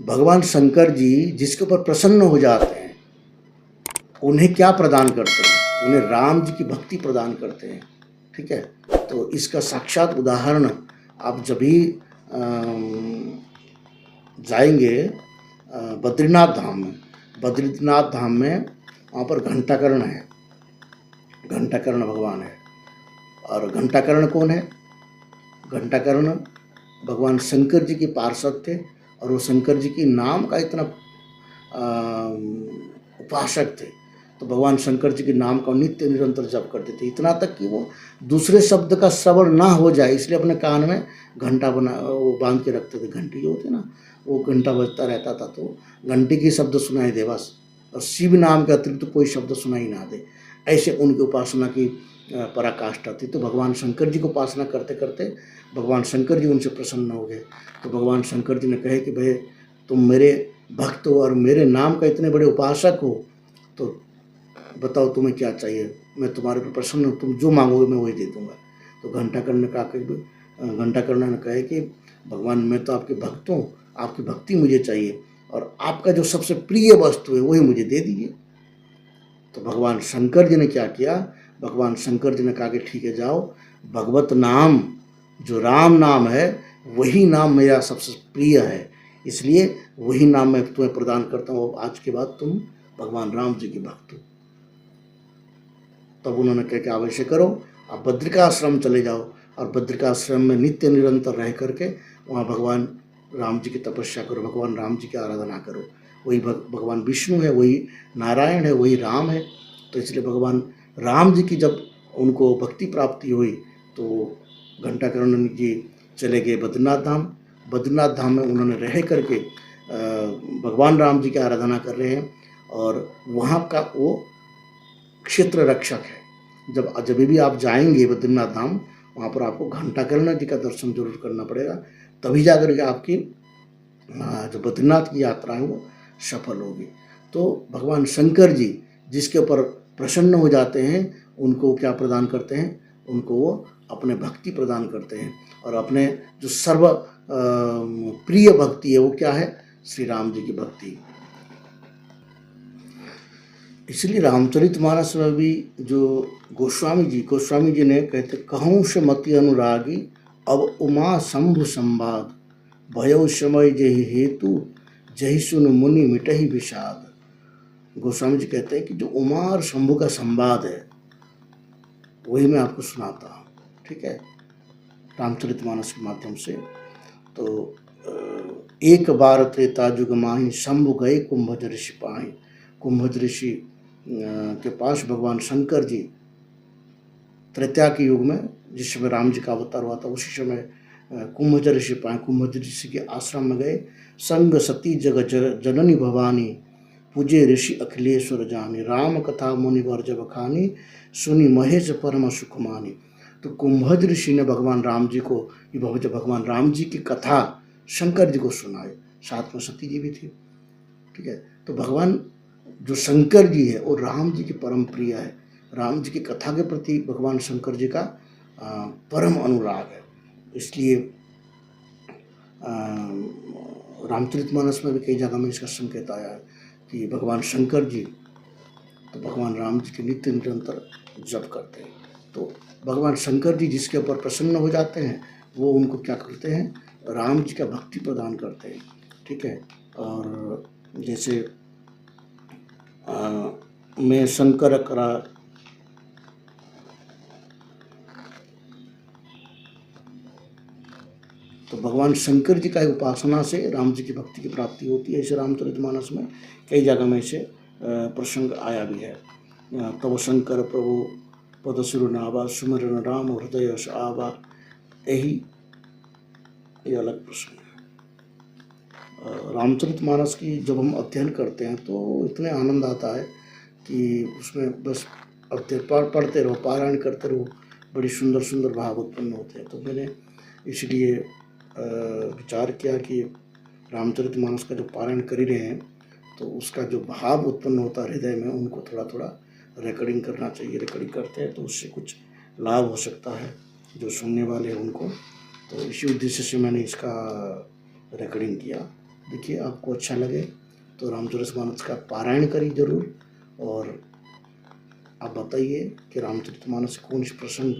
भगवान शंकर जी जिसके ऊपर प्रसन्न हो जाते हैं उन्हें क्या प्रदान करते हैं? उन्हें राम जी की भक्ति प्रदान करते हैं। ठीक है, तो इसका साक्षात उदाहरण आप जब भी जाएंगे बद्रीनाथ धाम में, बद्रीनाथ धाम में वहाँ पर घंटाकर्ण है, घंटाकर्ण भगवान है। और घंटाकर्ण कौन है? घंटाकर्ण भगवान शंकर जी के पार्षद थे और वो शंकर जी के नाम का इतना उपासक थे, तो भगवान शंकर जी के नाम का नित्य निरंतर जप करते थे, इतना तक कि वो दूसरे शब्द का श्रवण ना हो जाए इसलिए अपने कान में घंटा वो बांध के रखते थे। घंटी जो होती है ना, वो घंटा बजता रहता था तो घंटी की शब्द सुनाई दे बस, और शिव नाम के अतिरिक्त तो कोई शब्द सुनाई ना दे। ऐसे उनकी उपासना की पराकाष्ठा थी। तो भगवान शंकर जी को उपासना करते करते भगवान शंकर जी उनसे प्रसन्न हो गए। तो भगवान शंकर जी ने कहे कि भाई तुम मेरे भक्त हो और मेरे नाम का इतने बड़े उपासक हो, तो बताओ तुम्हें क्या चाहिए, मैं तुम्हारे पर प्रसन्न हूँ, तुम जो मांगोगे मैं वही दे दूँगा। तो घंटाकर्ण ने कहा कि भगवान मैं तो आपके भक्त हूँ, आपकी भक्ति मुझे चाहिए और आपका जो सबसे प्रिय वस्तु है वही मुझे दे दीजिए। तो भगवान शंकर जी ने क्या किया? भगवान शंकर जी ने कहा कि ठीक है जाओ, भगवत नाम जो राम नाम है वही नाम मेरा सबसे प्रिय है, इसलिए वही नाम मैं तुम्हें प्रदान करता हूँ। आज के बाद तुम भगवान राम जी के भक्त हो। तब उन्होंने कहा कि आप ऐसे करो, आप बद्रिकाश्रम चले जाओ और बद्रिकाश्रम में नित्य निरंतर रह करके वहाँ भगवान राम जी की तपस्या करो, भगवान राम जी की आराधना करो। वही भगवान विष्णु है, वही नारायण है, वही राम है। तो इसलिए भगवान राम जी की जब उनको भक्ति प्राप्ति हुई तो घंटाकर्ण जी चले गए बद्रीनाथ धाम। बद्रीनाथ धाम में उन्होंने रह करके भगवान राम जी की आराधना कर रहे हैं और वहाँ का वो क्षेत्र रक्षक है। जब भी आप जाएंगे बद्रीनाथ धाम, वहाँ पर आपको घंटाकर्ण जी का दर्शन जरूर करना पड़ेगा, तभी जाकर के आपकी जो बद्रीनाथ की यात्रा है वो सफल होगी। तो भगवान शंकर जी जिसके ऊपर प्रसन्न हो जाते हैं उनको क्या प्रदान करते हैं? उनको वो अपने भक्ति प्रदान करते हैं और अपने जो सर्व प्रिय भक्ति है वो क्या है? श्री राम जी की भक्ति। इसलिए रामचरितमानस में भी जो गोस्वामी जी ने कहते कहूँ से मति अनुरागी अब उमा शंभु संवाद भयो समय जहि हेतु जहि सुन मुनि मिटहि विषाद। गोस्वामी जी कहते हैं कि जो उमा और शंभु का संवाद है वही मैं आपको सुनाता हूँ। ठीक है, रामचरितमानस के माध्यम से। तो एक बार त्रेता युग माही शंभु गए कुंभज ऋषि पाही। कुंभज ऋषि के पास भगवान शंकर जी त्रेता के युग में जिस समय राम जी का अवतार हुआ था उसी समय कुंभज ऋषि पाए। कुंभज ऋषि के आश्रम में गए। संग सती जग जननी भवानी पूजे ऋषि अखिलेश्वर जानी राम कथा मुनिवर जब खानी सुनी महेश परम सुख मानी। तो कुंभज ऋषि ने भगवान राम जी को भगवान राम जी की कथा शंकर जी को सुनाई, साथ में सती जी भी थी। ठीक है, तो भगवान जो शंकर जी है वो राम जी के परम प्रिय है। राम जी की कथा के प्रति भगवान शंकर जी का परम अनुराग है। इसलिए रामचरितमानस में भी कई जगह में इसका संकेत आया है कि भगवान शंकर जी तो भगवान राम जी के नित्य निरंतर जप करते हैं। तो भगवान शंकर जी जिसके ऊपर प्रसन्न हो जाते हैं वो उनको क्या करते हैं? राम जी का भक्ति प्रदान करते हैं। ठीक है, और जैसे मैं शंकर करा तो भगवान शंकर जी का उपासना से राम जी की भक्ति की प्राप्ति होती है। ऐसे रामचरितमानस में कई जगह में ऐसे प्रसंग आया भी है। तब शंकर प्रभु पद सिरुनावा सुमिरन राम हृदय आवा, यही ये अलग प्रसंग है। रामचरितमानस की जब हम अध्ययन करते हैं तो इतने आनंद आता है कि उसमें बस पढ़ते रहो, पारायण करते रहो, बड़ी सुंदर सुंदर भाव उत्पन्न होते हैं। तो मैंने इसलिए विचार किया कि रामचरितमानस का जो पारायण कर ही रहे हैं तो उसका जो भाव उत्पन्न होता है हृदय में उनको थोड़ा थोड़ा रिकॉर्डिंग करना चाहिए। रिकॉर्डिंग करते हैं तो उससे कुछ लाभ हो सकता है जो सुनने वाले हैं उनको। तो इसी उद्देश्य से मैंने इसका रिकॉर्डिंग किया। देखिए आपको अच्छा लगे तो रामचरितमानस का पारायण करिए जरूर, और आप बताइए कि रामचरितमानस कौन से प्रसंग